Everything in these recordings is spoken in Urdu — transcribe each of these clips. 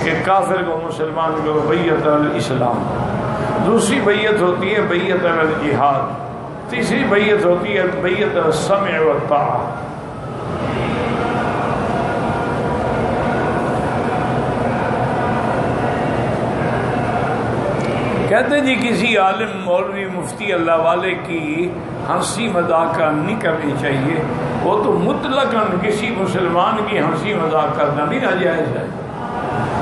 کہ کافر کو مسلمان کو بیعت الاسلام، دوسری بیعت ہوتی ہے بیعت الجہاد، تیسری بیعت ہوتی ہے بیعت السمع والطاعہ۔ کہتے ہیں جی کسی عالم مولوی مفتی اللہ والے کی ہنسی مذاق نہیں کرنی چاہیے، وہ تو مطلقاً کسی مسلمان کی ہنسی مذاق کرنا بھی ناجائز ہے۔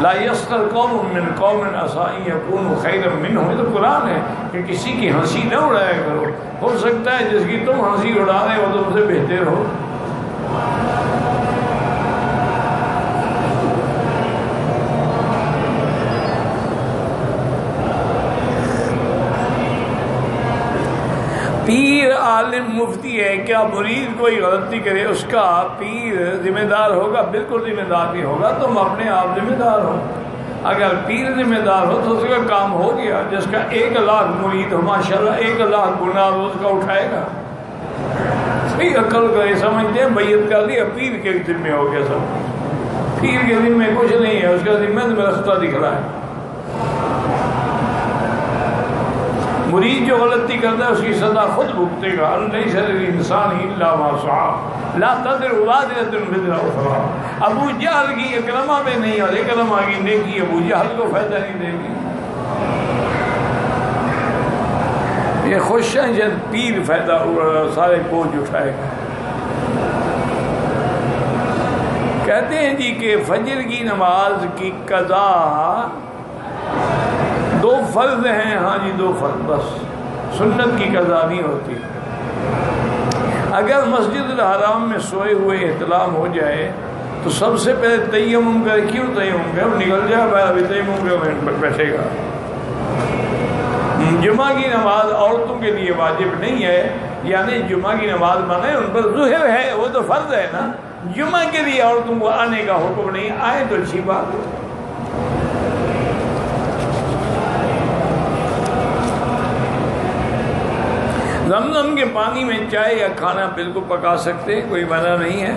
لا یسخر قوم من قوم عسیٰ ان یکونوا خیرا منہم، یہ تو قرآن ہے کہ کسی کی ہنسی نہ اڑایا کرو، ہو سکتا ہے جس کی تم ہنسی اڑا رہے ہو تم سے بہتر ہو۔ پیر عالم مفتی ہے، کیا مرید کوئی غلطی کرے اس کا پیر ذمہ دار ہوگا؟ بالکل ذمہ دار نہیں ہوگا، تم اپنے آپ ذمہ دار ہو۔ اگر پیر ذمہ دار ہو تو اس کا کام ہو گیا، جس کا 1,00,000 مرید ہو ماشاءاللہ 1,00,000 گناہ روز کا اٹھائے گا۔ صحیح عقل کرے سمجھتے ہیں بیعت کر لی، پیر کے ذمہ ہو گیا سب، پیر کے ذمہ کچھ نہیں ہے، اس کا ذمہ رستہ دکھ رہا ہے۔ مرید جو غلطی کرتا ہے اس کی سزا خود بھگتے گا، لیس للانسان الا ما سعى لا تزر وازرة وزر اخرى۔ ابو جہل کی اکرمہ میں نہیں اور اکرمہ کی نیکی ابو جہل کو فائدہ نہیں دے گی۔ یہ خوش ہیں جب پیر فائدہ سارے بوجھ اٹھائے گا۔ کہتے ہیں جی کہ فجر کی نماز کی قضا 2 فرض ہیں، ہاں جی 2 فرض، بس سنت کی قضا نہیں ہوتی۔ اگر مسجد الحرام میں سوئے ہوئے احتلام ہو جائے تو سب سے پہلے تیمم کرے۔ کیوں تیمم کرے؟ وہ نکل جائے بھائی، ابھی تیمم کے بیٹھے گا۔ جمعہ کی نماز عورتوں کے لیے واجب نہیں ہے، یعنی جمعہ کی نماز مانے ان پر ظہر ہے، وہ تو فرض ہے نا۔ جمعہ کے لیے عورتوں کو آنے کا حکم نہیں، آئے تو اچھی بات ہے۔ زمزم کے پانی میں چائے یا کھانا بالکل پکا سکتے ہیں، کوئی منع نہیں ہے۔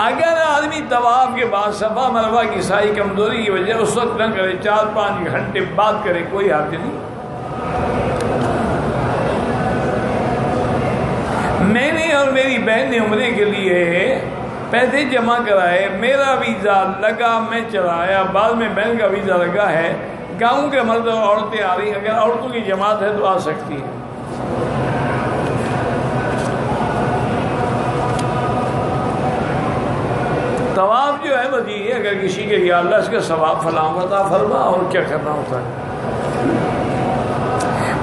اگر آدمی طواف کے بعد صفا مروہ کی ساری کمزوری کی وجہ اس وقت نہ کرے، 4-5 گھنٹے بعد کرے، کوئی حرج نہیں۔ میں نے اور میری بہن نے عمرے کے لیے پیسے جمع کرائے، میرا ویزا لگا، میں چلایا، بعد میں بہن کا ویزا لگا ہے۔ گاؤں کے مرد اور عورتیں آ رہی ہیں، اگر عورتوں کی جماعت ہے تو آ سکتی ہے۔ طواف جو ہے بس یہ، اگر کسی کے یا اللہ اس کا ثواب فلاں عطا فرما، اور کیا کرنا ہوتا ہے۔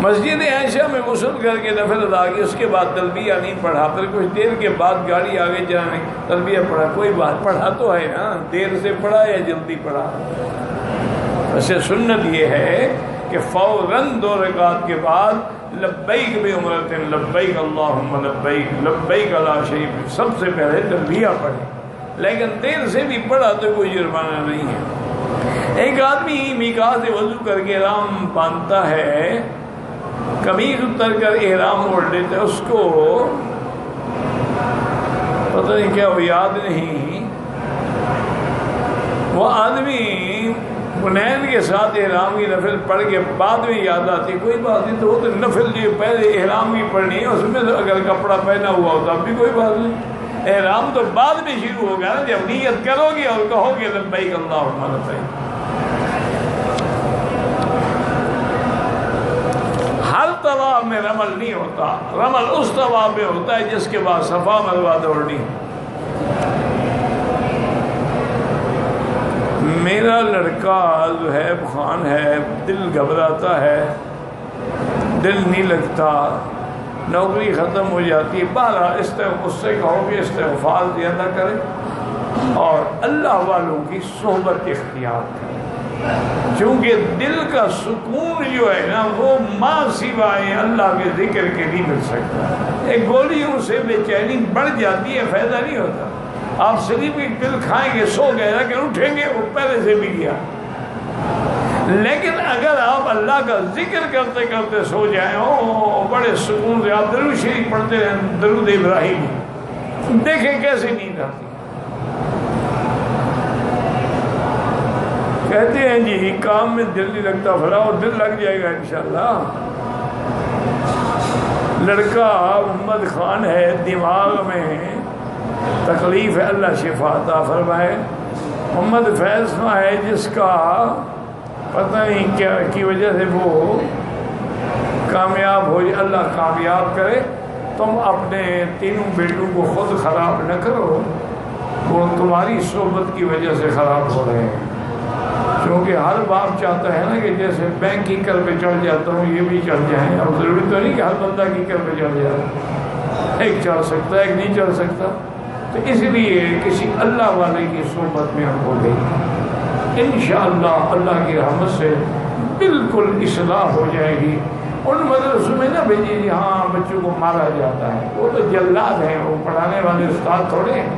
مسجد عائشہ میں غسل کر کے نفل ادا کی، اس کے بعد تلبیہ نہیں پڑھا، پھر کچھ دیر کے بعد گاڑی آگے جانے تلبیہ پڑھا، کوئی بات، پڑھا تو ہے نا، دیر سے پڑھا یا جلدی پڑھا۔ ویسے سنت یہ ہے کہ فوراً 2 رکعت کے بعد لبیک بعمرۃ لبیک اللہم لبیک لبیک لا شریک، سب سے پہلے تلبیہ پڑھیں، لیکن دیر سے بھی پڑھا تو کوئی جرمانہ نہیں ہے۔ ایک آدمی میقات سے وضو کر کے احرام باندھتا ہے، قمیض اتر کر احرام اوڑھ لیتا ہے، اس کو پتہ نہیں کیا وہ یاد نہیں، وہ آدمی بنین کے ساتھ احرام کی نفل پڑھ کے بعد میں یاد آتی، کوئی بات نہیں، تو وہ تو نفل جو پہلے احرام کی پڑھنی ہے، اس میں تو اگر کپڑا پہنا ہوا ہوتا اب بھی کوئی بات نہیں، احرام تو بعد میں شروع ہوگا نا، جب نیت کرو گے اور کہو گے لبیک اللہم لبیک۔ ہر طواف میں رمل نہیں ہوتا، رمل اس طواف میں ہوتا ہے جس کے بعد صفا مروہ دوڑنی ہے۔ میرا لڑکا زہیب خان ہے، دل گھبراتا ہے، دل نہیں لگتا، نوکری ختم ہو جاتی ہے، بہرحال اس سے کہو کہ استغفار زیادہ کرے اور اللہ والوں کی صحبت اختیار کرے، کیونکہ دل کا سکون جو ہے نا وہ ماں سوائے اللہ کے ذکر کے نہیں مل سکتا۔ ایک گولیوں سے بے چینی بڑھ جاتی ہے، فائدہ نہیں ہوتا۔ آپ سلیپ کی پل کھائیں گے، سو گئے، لیکن اٹھیں گے وہ پہلے سے بھی گیا۔ لیکن اگر آپ اللہ کا ذکر کرتے کرتے سو جائیں، بڑے سکون سے آپ درود شریف پڑھتے ہیں، درود ابراہیم، دیکھیں کیسے نیند آتی ہے۔ کہتے ہیں جی کام میں دل نہیں لگتا بھلا، اور دل لگ جائے گا انشاءاللہ۔ لڑکا محمد خان ہے، دماغ میں تکلیف ہے، اللہ شفا عطا فرمائے۔ محمد فیض خان ہے جس کا پتہ نہیں کیا کی وجہ سے وہ کامیاب ہو جائے، اللہ کامیاب کرے۔ تم اپنے تینوں بیٹوں کو خود خراب نہ کرو، وہ تمہاری صحبت کی وجہ سے خراب ہو رہے ہیں، کیونکہ ہر باپ چاہتا ہے نا کہ جیسے میں کیکر پہ چڑھ جاتا ہوں یہ بھی چڑھ جائیں۔ اب ضروری تو نہیں کہ ہر بندہ کیکر پہ چڑھ جائے، ایک چڑھ سکتا ہے ایک نہیں چڑھ سکتا، تو اس لیے کسی اللہ والے کی صحبت میں ہم ہو گئی، انشاءاللہ اللہ کی رحمت سے بالکل اصلاح ہو جائے گی۔ ان مدرسوں میں نہ بھیجیے جہاں بچوں کو مارا جاتا ہے، وہ تو جلاد ہیں، وہ پڑھانے والے استاد تھوڑے ہیں،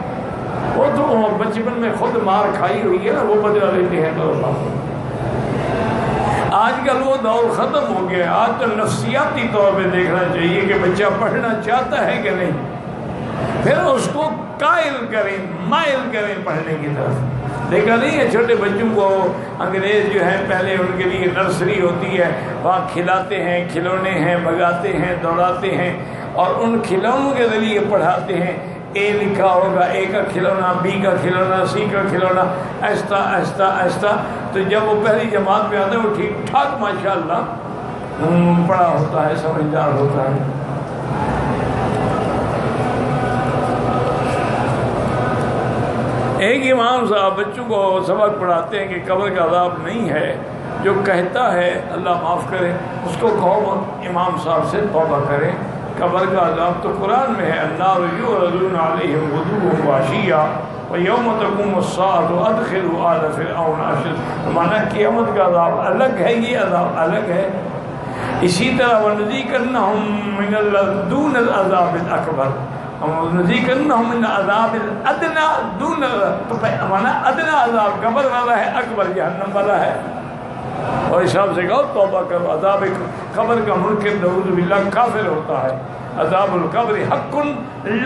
وہ تو بچپن میں خود مار کھائی ہوئی ہے نا، وہ بدلا لیتے ہیں۔ تو آج کل وہ دور ختم ہو گیا، آج تو نفسیاتی طور پہ دیکھنا چاہیے کہ بچہ پڑھنا چاہتا ہے کہ نہیں، پھر اس کو قائل کریں، مائل کریں پڑھنے کی طرف۔ دیکھا نہیں ہے چھوٹے بچوں کو انگریز جو ہیں پہلے ان کے لیے نرسری ہوتی ہے، وہاں کھلاتے ہیں، کھلونے ہیں، بھگاتے ہیں، دوڑاتے ہیں، اور ان کھلونوں کے ذریعے پڑھاتے ہیں۔ اے لکھا ہوگا، اے کا کھلونا، بی کا کھلونا، سی کا کھلونا، ایسا ایسا ایسا، تو جب وہ پہلی جماعت میں آتا ہے وہ ٹھیک ٹھاک ماشاءاللہ پڑھا ہوتا ہے، سمجھدار ہوتا ہے۔ ایک امام صاحب بچوں کو سبق پڑھاتے ہیں کہ قبر کا عذاب نہیں ہے، جو کہتا ہے اللہ معاف کرے اس کو کہو امام صاحب سے توبہ کریں، قبر کا عذاب تو قرآن میں ہے، النار یعرضون علیہم غدوا وعشیا ویوم تقوم الساعة ادخلوا آل فرعون اشد، مانا قیامت کا عذاب الگ ہے، یہ عذاب الگ ہے۔ اسی طرح وَنُذِيقَنَّهُم مِّنَ دُونَ الْعَذَابِ الْأَكْبَرِ، وَنُذِيقَنَّهُم مِّنَ الْعَذَابِ الْأَدْنَىٰ دُونَ، تو مانا ادنا عذاب قبر والا ہے، اکبر جہنم والا ہے۔ اور اس حساب سے کہو توبہ کرو، عذاب قبر کا منکر نعوذ باللہ کافر ہوتا ہے۔ عذاب القبر حق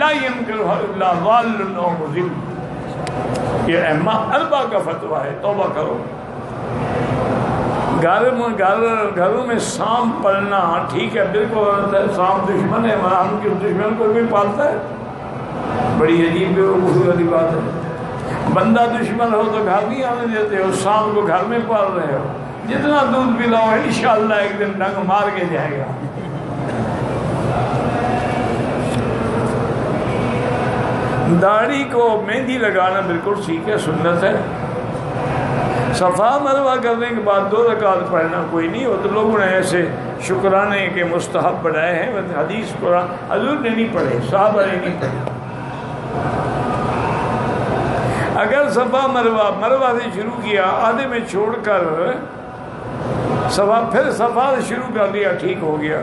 لا ينکرہ الا ضال او مضل، یہ ائمہ اربعہ کا فتویٰ ہے، توبہ کرو۔ گھروں میں سانپ پلنا ٹھیک ہے، بالکل سانپ دشمن ہے ہمارا، ہم کے دشمن کو بھی پالتا ہے، بڑی عجیب بیوقوفی والی بات ہے۔ بندہ دشمن ہو تو گھر نہیں آنے دیتے ہو، سانپ کو گھر میں پال رہے ہو، جتنا دودھ پلاؤ انشاءاللہ ایک دن ڈنگ مار کے جائے گا۔ داڑھی کو مہندی لگانا بالکل ٹھیک ہے، سنت ہے۔ صفا مروہ کرنے کے بعد 2 رکعت پڑھنا کوئی نہیں، وہ تو لوگوں نے ایسے شکرانے کے مستحب بنائے ہیں، حدیث قرآن حضور نے نہیں پڑھے، صحابہ نے نہیں پڑھے۔ اگر صفا مروہ سے شروع کیا، آدھے میں چھوڑ کر پھر صفا سے شروع کر دیا، ٹھیک ہو گیا۔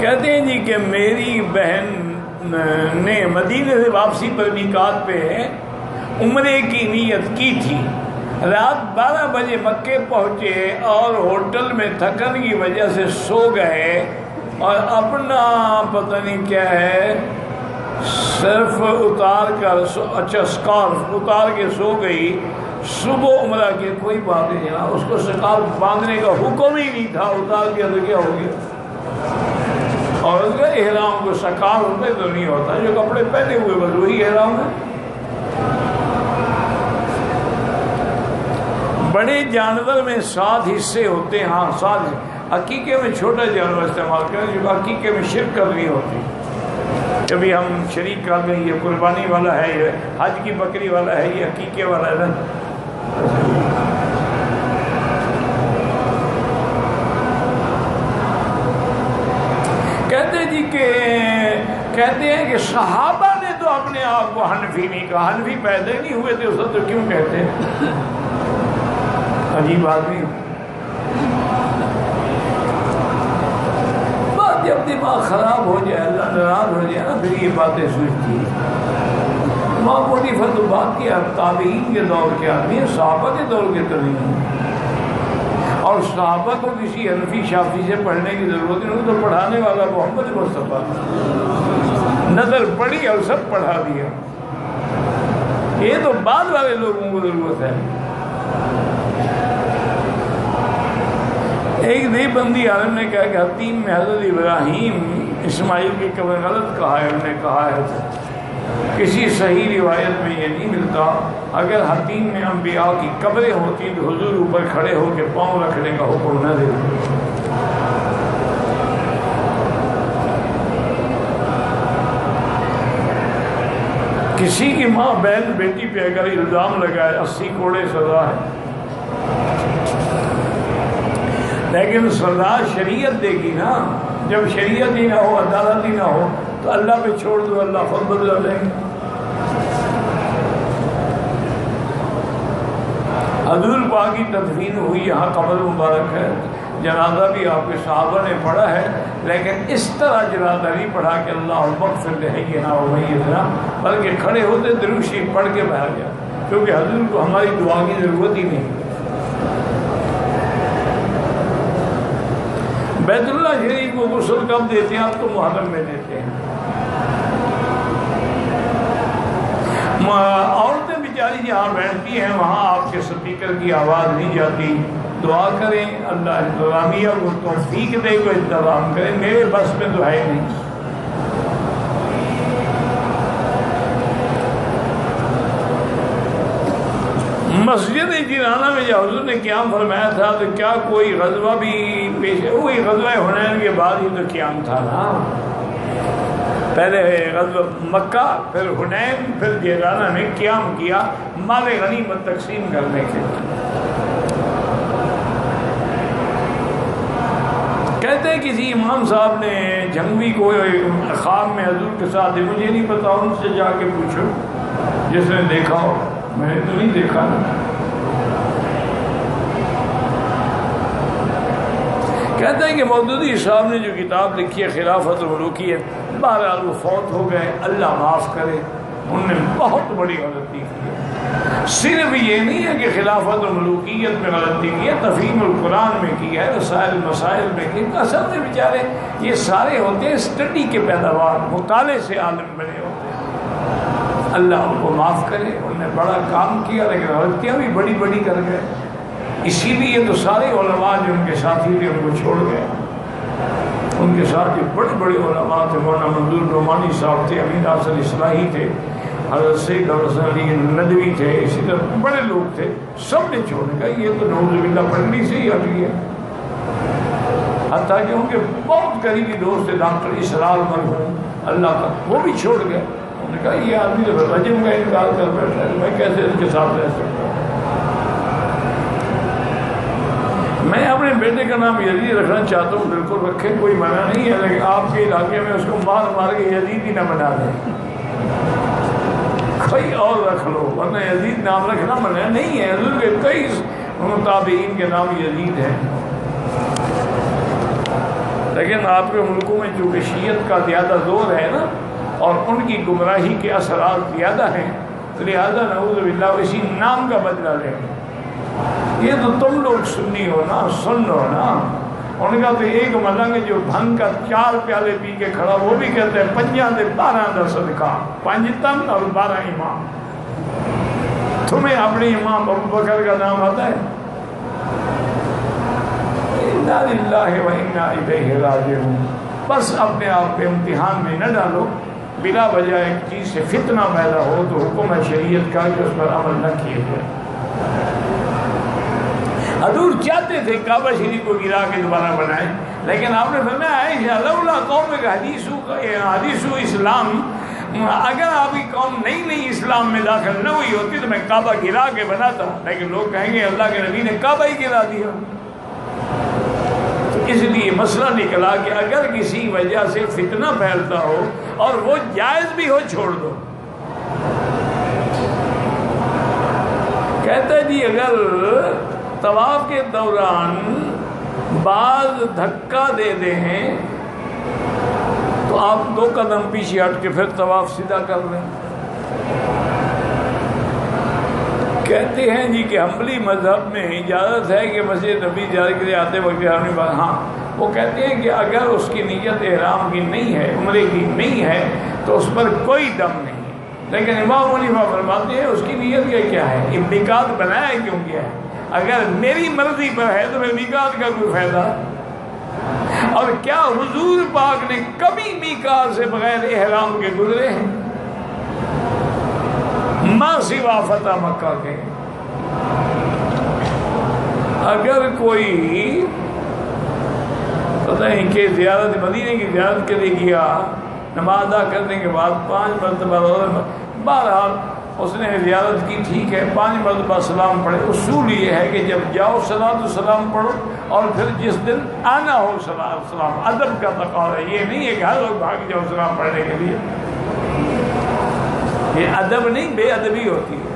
کہتے ہیں جی کہ میری بہن نے مدینے سے واپسی پر میقات پہ عمرے کی نیت کی تھی، رات 12 بجے مکے پہنچے اور ہوٹل میں تھکن کی وجہ سے سو گئے، اور اپنا پتہ نہیں کیا ہے صرف اتار کر سکارف اتار کے سو گئی۔ صبح عمرہ کی کوئی بات نہیں ہے، اس کو سکارف باندھنے کا حکم ہی نہیں تھا، اتار کیا تو کیا ہو گیا۔ اور اس کا احرام کو سکارف میں تو نہیں ہوتا، جو کپڑے پہنے ہوئے بس وہی احرام ہے۔ بڑے جانور میں 7 حصے ہوتے ہیں، ہاں 7، عقیقے میں چھوٹا جانور استعمال کریں، جو عقیقے میں شرک کرنی ہوتی، کبھی ہم شریک کر دیں، یہ قربانی والا ہے، یہ حج کی بکری والا ہے، یہ عقیقے والا ہے۔ کہتے ہیں کہ صحابہ نے تو اپنے آپ کو حنفی نہیں کہا، حنفی پیدا نہیں ہوئے تھے اس وقت، تو کیوں کہتے ہیں؟ عجیب آدمی۔ بات جب دماغ خراب ہو جائے، اللہ ناراض ہو جائے نا، پھر یہ باتیں سوچتی ہیں۔ معمولی فتو بات کی، تابعین کے دور کے آدمی ہیں، صحابہ کے دور کے تو نہیں ہیں۔ اور صحابہ کو کسی حنفی شافعی سے پڑھنے کی ضرورت نہیں، تو پڑھانے والا محمد مصطفیٰ، نظر پڑی اور سب پڑھا دیا۔ یہ تو بعد والے لوگوں کو ضرورت ہے۔ ایک دیوبندی عالم نے کہا کہ حتیم میں حضرت ابراہیم اسماعیل کی قبر غلط کہا ہے، انہوں نے کہا ہے کسی صحیح روایت میں یہ نہیں ملتا۔ اگر حتیم میں انبیاء کی قبریں ہوتی تو حضور اوپر کھڑے ہو کے پاؤں رکھنے کا حکم نہ دیتے۔ کسی کی ماں بہن بیٹی پہ اگر الزام لگائے 80 کوڑے سزا ہے، لیکن سزا شریعت دے گی نا۔ جب شریعت ہی نہ ہو، عدالت ہی نہ ہو، تو اللہ پہ چھوڑ دو، اللہ خود بدلا لیں گے۔ حضور پاک کی تدفین ہوئی، یہاں قبر مبارک ہے، جنازہ بھی آپ کے صحابہ نے پڑھا ہے، لیکن اس طرح جنازہ نہیں پڑھا کہ اللہ اغفر لحینا و میتنا، بلکہ کھڑے ہوتے درود شریف پڑھ کے باہر گیا، کیونکہ حضور کو ہماری دعا کی ضرورت ہی نہیں۔ بیت اللہ شریف کو غسل کب دیتے ہیں؟ آپ تو محرم میں دیتے ہیں۔ عورتیں بیچاری جہاں بیٹھتی ہیں وہاں آپ کے سپیکر کی آواز نہیں جاتی۔ دعا کریں اللہ انتظامیہ کو توفیق دے، کو انتظام کریں، میرے بس میں تو ہے نہیں۔ مسجد جیرانہ میں جب حضور نے قیام فرمایا تھا تو کیا کوئی غزوہ بھی پیش؟ وہی غزوہ حنین کے بعد ہی تو قیام تھا نا۔ پہلے غزوہ مکہ، پھر حنین، پھر جیرانہ میں قیام کیا مال غنیمت تقسیم کرنے کے لیے۔ کہتے ہیں کسی امام صاحب نے جنگوی کو خواب میں حضور کے ساتھ، مجھے نہیں پتا، ان سے جا کے پوچھو جس نے دیکھا ہو، میں نے تو نہیں دیکھا نا۔ کہتے ہیں کہ مودودی صاحب نے جو کتاب لکھی ہے خلافت الملوکیت، بہرحال وہ فوت ہو گئے، اللہ معاف کرے، انہوں نے بہت بڑی غلطی کی ہے۔ صرف یہ نہیں ہے کہ خلافت الملوکیت میں غلطی کی ہے، تفہیم القرآن میں کی ہے، رسائل مسائل میں کی ہے۔ اصل میں بیچارے یہ سارے ہوتے ہیں اسٹڈی کے پیداوار، مطالعے سے عالم بنے ہوتے ہیں۔ اللہ ان کو معاف کرے، انہوں نے بڑا کام کیا لیکن غلطیاں بھی بڑی بڑی کر گئے۔ اسی لیے تو سارے علماء جو ان کے ساتھی تھے ان کو چھوڑ گئے۔ ان کے ساتھ جو بڑے بڑے علماء تھے، مولانا منظور نعمانی صاحب تھے، امین ناصر اصلاحی تھے، حضرت سید حسن علی ندوی تھے، اسی طرح بڑے لوگ تھے، سب نے چھوڑ گئے۔ یہ تو نعوذ باللہ پڑھنی سے ہی آ گئی ہے۔ حتیٰ کہ ان کے بہت قریبی دوست تھے ڈاکٹر اسرار مرحوم اللہ کا، وہ بھی چھوڑ گئے۔ انہوں نے کہا یہ آدمی تو رجم کا انکار کر بیٹھا ہے، میں کیسے اس کے ساتھ رہ سکتا ہوں۔ میں اپنے بیٹے کا نام یزید رکھنا چاہتا ہوں، بالکل رکھیں، کوئی منع نہیں ہے، لیکن آپ کے علاقے میں اس کو مار مار کے یزید ہی نہ بنا دیں، کوئی اور رکھ لو، ورنہ یزید نام رکھنا منع نہیں ہے۔ حضور کے کئی تابعین کے نام یزید ہیں، لیکن آپ کے ملکوں میں چونکہ شیعت کا زیادہ زور ہے نا، اور ان کی گمراہی کے اثرات زیادہ ہیں، لہذا نعوذ باللہ اسی نام کا بدلہ لیں گے۔ یہ تو تم لوگ سنی ہو نا، سن لو نا۔ ان کا تو ایک ملنگ جو بھنگ کا 4 پیالے پی کے کھڑا، وہ بھی کہتے ہیں 5 دا صدقہ، 5 تن اور 12 امام۔ تمہیں اپنے امام ابو بکر کا نام آتا ہے؟ انا للہ و انا الیہ راجعون۔ بس اپنے آپ پہ امتحان میں نہ ڈالو، بلا وجہ ایک چیز سے فتنہ پیدا ہو تو حکم ہے شریعت کا کہ اس پر عمل نہ کیے جائے۔ حضور چاہتے تھے کعبہ شریف کو گرا کے دوبارہ بنائیں، لیکن آپ نے فرمایا لولا قومک حدیث اسلام، اگر آپ کی قوم نئی اسلام میں داخل نہ ہوئی ہوتی تو میں کعبہ گرا کے بناتا، لیکن لوگ کہیں گے اللہ کے نبی نے کعبہ ہی گرا دیا۔ اس لیے مسئلہ نکلا کہ اگر کسی وجہ سے فتنہ پھیلتا ہو اور وہ جائز بھی ہو، چھوڑ دو۔ کہتا جی اگر طواف کے دوران بعض دھکا دے دیں تو آپ 2 قدم پیچھے ہٹ کے پھر طواف سیدھا کر لیں۔ کہتے ہیں جی کہ حنبلی مذہب میں اجازت ہے کہ مسجد نبی زیارت کے لیے آتے وقت احرامی بات، ہاں وہ کہتے ہیں کہ اگر اس کی نیت احرام کی نہیں ہے، عمرے کی نہیں ہے، تو اس پر کوئی دم نہیں ہے۔ لیکن امام حنیفہ فرماتے ہیں اس کی نیت کا کیا ہے، یہ میقات بنایا کیوں گیا ہے؟ اگر میری مرضی پر ہے تو پھر میقات کا کوئی فائدہ؟ اور کیا حضور پاک نے کبھی میقات سے بغیر احرام کے گزرے ہیں؟ ما سوا فتح مکہ کے۔ اگر کوئی پتہ نہیں کہ زیارت مدینے کی زیارت کے لیے گیا، نماز ادا کرنے کے بعد 5 مرتبہ، بہرحال اس نے زیارت کی، ٹھیک ہے، 5 مرتبہ سلام پڑھے۔ اصول یہ ہے کہ جب جاؤ صلاۃ السلام پڑھو، اور پھر جس دن آنا ہو صلاۃ السلام، ادب کا تقاضا ہے، یہ نہیں ہے کہ ہر وقت بھاگ جاؤ سلام پڑھنے کے لیے، یہ ادب نہیں، بے ادبی ہوتی ہے۔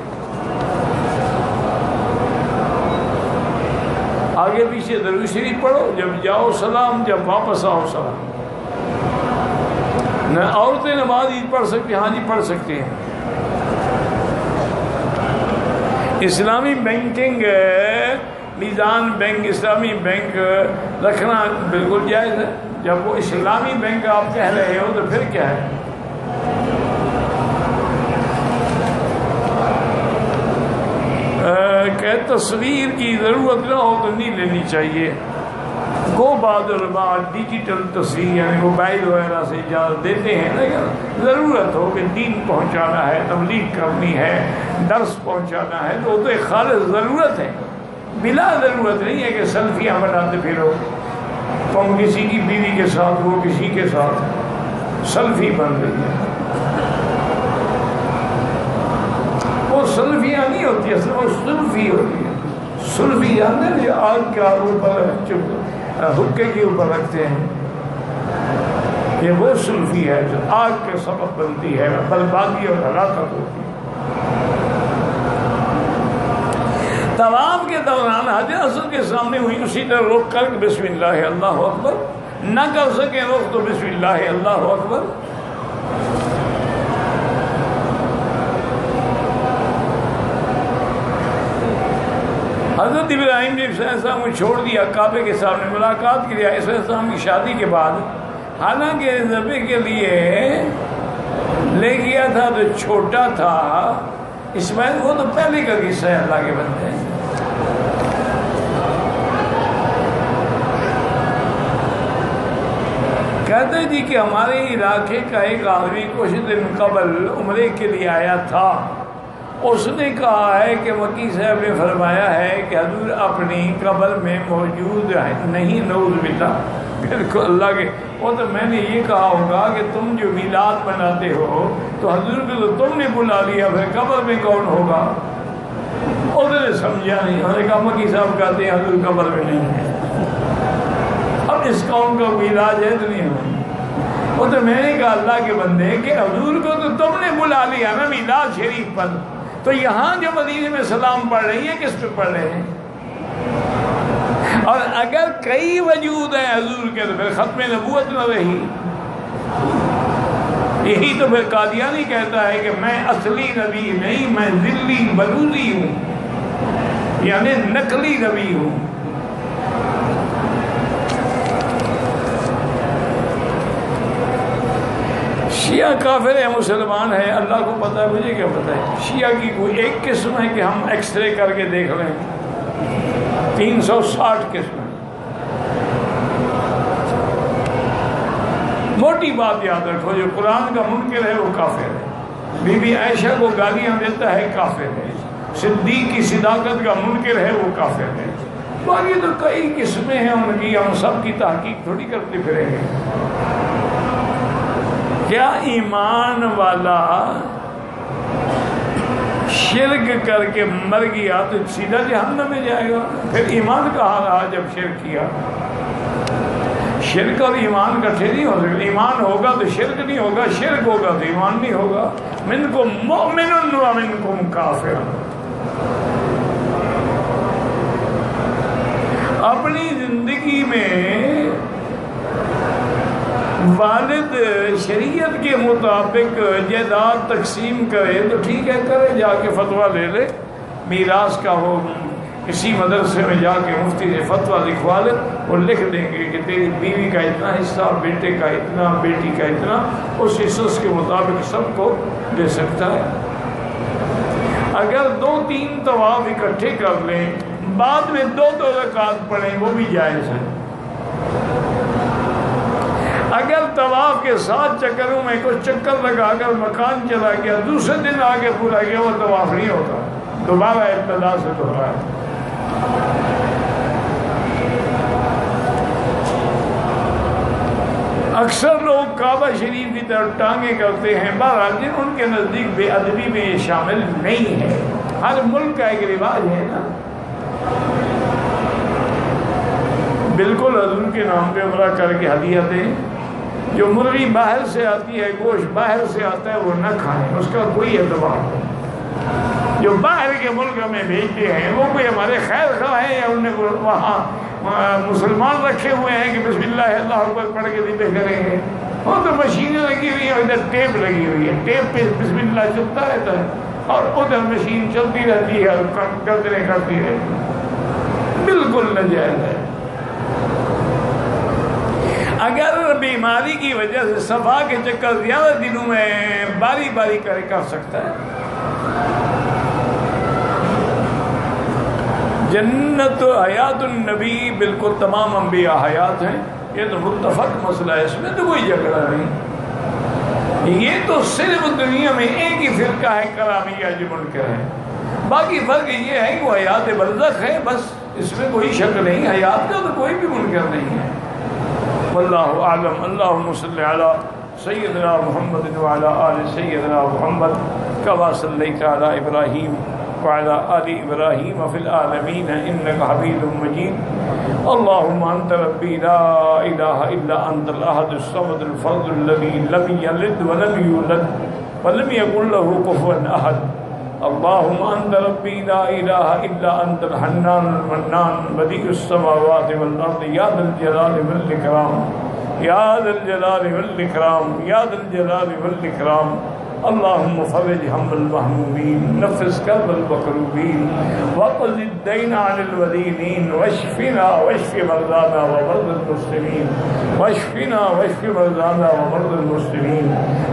آگے پیچھے درود شریف پڑھو، جب جاؤ سلام، جب واپس آؤ سلام۔ نہ عورتیں نماز عید پڑھ سکتی ہیں؟ ہاں جی پڑھ سکتی ہیں۔ اسلامی بینکنگ، میزان بینک، اسلامی بینک رکھنا بالکل جائز ہے۔ جب وہ اسلامی بینک آپ کہہ رہے ہو تو پھر کیا ہے؟ کہ تصویر کی ضرورت نہ ہو تو نہیں لینی چاہیے۔ گو بعض علماء ڈیجیٹل تصویر یعنی موبائل وغیرہ سے اجازت دیتے ہیں، لیکن ضرورت ہو کہ دین پہنچانا ہے، تبلیغ کرنی ہے، درس پہنچانا ہے، تو وہ تو ایک خالص ضرورت ہے، بلا ضرورت نہیں ہے کہ سیلفیاں بناتے پھرو، تم کسی کی بیوی کے ساتھ، وہ کسی کے ساتھ سیلفی بن رہی ہے۔ وہ سلفیاں نہیں ہوتی، اصل وہ سلفی ہوتی ہے۔ سلفی جانتے ہیں آگ کے اوپر حکے کے اوپر رکھتے ہیں، یہ وہ سلفی ہے جو آگ کے سبب بنتی ہے، بربادی اور ہلاکت ہوتی ہے۔ طواف کے دوران حجر اسود کے سامنے ہوئی اسی طرح رک کر بسم اللہ اللہ اکبر، نہ کر سکے رک تو بسم اللہ اللہ اکبر۔ حضرت ابراہیم نے علیہ السلام کو چھوڑ دیا کعبے کے سامنے ملاقات کے لیے، علیہ السلام کی شادی کے بعد، حالانکہ ذبح کے لیے لے گیا تھا تو چھوٹا تھا اسماعیل، وہ تو پہلے کا قصہ ہے اللہ کے بندے۔ کہتے جی کہ ہمارے علاقے کا ایک آدمی کچھ دن قبل عمرے کے لیے آیا تھا، اس نے کہا ہے کہ وکیل صاحب نے فرمایا ہے کہ حضور اپنی قبر میں موجود ہے نہیں، نعوذ باللہ، بالکل اللہ کے، وہ تو میں نے یہ کہا ہوگا کہ تم جو میلاد مناتے ہو تو حضور کو تو تم نے بلا لیا، پھر قبر میں کون ہوگا؟ اس نے سمجھا نہیں، انہوں نے کہا وکیل صاحب کہتے ہیں حضور قبر میں نہیں ہے، اب اس قوم کا کوئی علاج ہے دنیا میں؟ وہ تو میں نے کہا اللہ کے بندے کہ حضور کو تو تم نے بلا لیا نا میلاد شریف پر، تو یہاں جو مدینے میں سلام پڑھ رہی ہیں کس پہ پڑھ رہے ہیں؟ اور اگر کئی وجود ہیں حضور کے تو پھر ختم نبوت نہ رہی۔ یہی تو پھر قادیانی کہتا ہے کہ میں اصلی نبی نہیں، میں ذلی بلوزی ہوں، یعنی نقلی نبی ہوں۔ شیعہ کافر ہے مسلمان ہے، اللہ کو پتہ ہے، مجھے کیا پتہ ہے۔ شیعہ کی کوئی ایک قسم ہے کہ ہم ایکس رے کر کے دیکھ رہے ہیں، 360 قسم۔ موٹی بات یاد رکھو، جو قرآن کا منکر ہے وہ کافر ہے، بی بی عائشہ کو گالیاں دیتا ہے کافر ہے، صدیق کی صداقت کا منکر ہے وہ کافر ہے۔ باقی تو کئی قسمیں ہیں ان کی، ہم سب کی تحقیق تھوڑی کرتے پھریں گے۔ کیا ایمان والا شرک کر کے مر گیا تو سیدھا جہنم میں جائے گا؟ پھر ایمان کہاں رہا جب شرک کیا؟ شرک اور ایمان کٹھے نہیں ہو سکتے، ایمان ہوگا تو شرک نہیں ہوگا، شرک ہوگا تو ایمان نہیں ہوگا۔ منکم مؤمن و منکم کافر۔ اپنی زندگی میں والد شریعت کے مطابق جائیداد تقسیم کرے تو ٹھیک ہے، کرے، جا کے فتویٰ لے لے، میراث کا ہو، کسی مدرسے میں جا کے مفتی سے فتویٰ لکھوا لے، وہ لکھ دیں گے کہ تیری بیوی کا اتنا حصہ، بیٹے کا اتنا، بیٹی کا اتنا، اس حصص کے مطابق سب کو دے سکتا ہے۔ اگر 2-3 طواف اکٹھے کر لیں، بعد میں 2 رکعات پڑھیں، وہ بھی جائز ہے۔ اگر طواف کے 7 چکروں میں کچھ چکر لگا کر مکان چلا گیا، دوسرے دن آگے پورا گیا، وہ طواف نہیں ہوتا، دوبارہ ابتدا سے دہرائے۔ اکثر لوگ کعبہ شریف کی طرف ٹانگیں کرتے ہیں، بہرحال جن ان کے نزدیک بے ادبی میں یہ شامل نہیں ہے، ہر ملک کا ایک رواج ہے نا۔ بالکل حضور کے نام پہ عمرہ کر کے ہدیہ دیں، جو مرغی باہر سے آتی ہے، گوشت باہر سے آتا ہے، وہ نہ کھائیں، اس کا کوئی اعتبار نہیں۔ جو باہر کے ملک میں بھیجتے ہیں وہ کوئی ہمارے خیر خواہ ہیں یا انہیں وہاں مسلمان رکھے ہوئے ہیں کہ بسم اللہ اللہ اکبر پڑھ کے ذبح کریں گے؟ وہ تو مشینیں لگی ہوئی ہیں، ادھر ٹیپ لگی ہوئی ہے، ٹیپ پہ بسم اللہ چلتا رہتا ہے اور ادھر مشین چلتی رہتی ہے اور گردنیں کرتی رہتی ہے، بالکل ناجائز ہے۔ اگر بیماری کی وجہ سے صفا کے چکر زیادہ دنوں میں باری باری کر سکتا ہے۔ جنت حیات النبی، بالکل تمام انبیاء حیات ہیں، یہ تو متفق مسئلہ ہے، اس میں تو کوئی جھگڑا نہیں۔ یہ تو صرف دنیا میں ایک ہی فرقہ ہے کرامیہ جو منکر ہے، باقی فرق یہ ہے کہ وہ حیات برزخ ہے، بس اس میں کوئی شک نہیں، حیات کا تو کوئی بھی منکر نہیں ہے۔ واللہ اعلم۔ اللہم صلی علی سیدنا محمد وعلی آل سیدنا محمد کما صلیت علی ابراہیم وعلى آل إبراهيم في العالمين إنك حميد مجيد۔ اللهم أنت ربي لا إله إلا أنت الأحد الصمد الفرد الذي لم يلد ولم يولد ولم يكن له كفوا أحد۔ اللهم أنت ربي لا إله إلا أنت الحنان المنان بديع السماوات والأرض يا ذا الجلال والإكرام يا ذا الجلال والإكرام يا ذا الجلال والإكرام۔ اللهم فرج هم المهمومين، نفس كرب المكروبين، واقض الدين عن المدينين، واشفنا واشف مرضانا ومرضى المسلمين، واشفنا واشف مرضانا ومرضى المسلمين،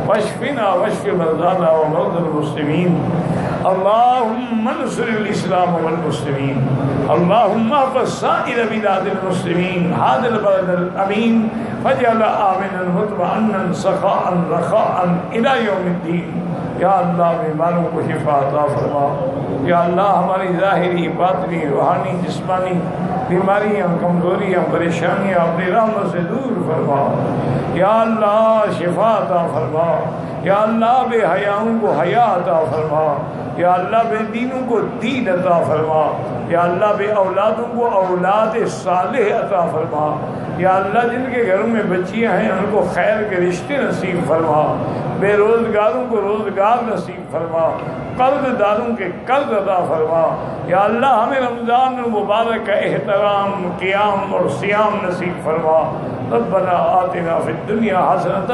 واشفنا واشف مرضانا ومرضى المسلمين۔ اللهم انصر الإسلام والمسلمين، اللهم احفظ سائر بلاد المسلمين، هذا البلد الأمين فاجعل آمنا مطمئنا سخاء رخاء إلى يوم الدين۔ یا اللہ بیماروں کو شفا عطا فرما، یا اللہ ہماری ظاہری باطنی روحانی جسمانی بیماریاں کمزوریاں پریشانیاں اپنی رحمت سے دور فرما، یا اللہ شفا عطا فرما، یا اللہ بے حیاؤں کو حیا عطا فرما، یا اللہ بے دینوں کو دین عطا فرما، یا اللہ بے اولادوں کو اولاد صالح عطا فرما، یا اللہ جن کے گھروں میں بچیاں ہیں ان کو خیر کے رشتے نصیب فرما، بے روزگاروں کو روزگار نصیب فرما، قرض داروں کے قرض عطا فرما، یا اللہ ہمیں رمضان المبارک کا احترام قیام اور صیام نصیب فرما۔ ربنا آتنا فی الدنیا حسنۃ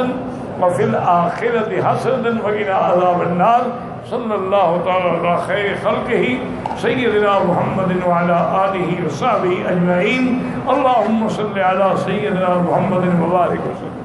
وفی الآخرۃ حسنۃ وقنا عذاب النار۔ صلی اللہ تعالی علی خیر خلقہ سیدنا محمد وعلی آلہ وصحبہ اجمعین۔ اللہم صلی علی سیدنا محمد وبارک وسلم۔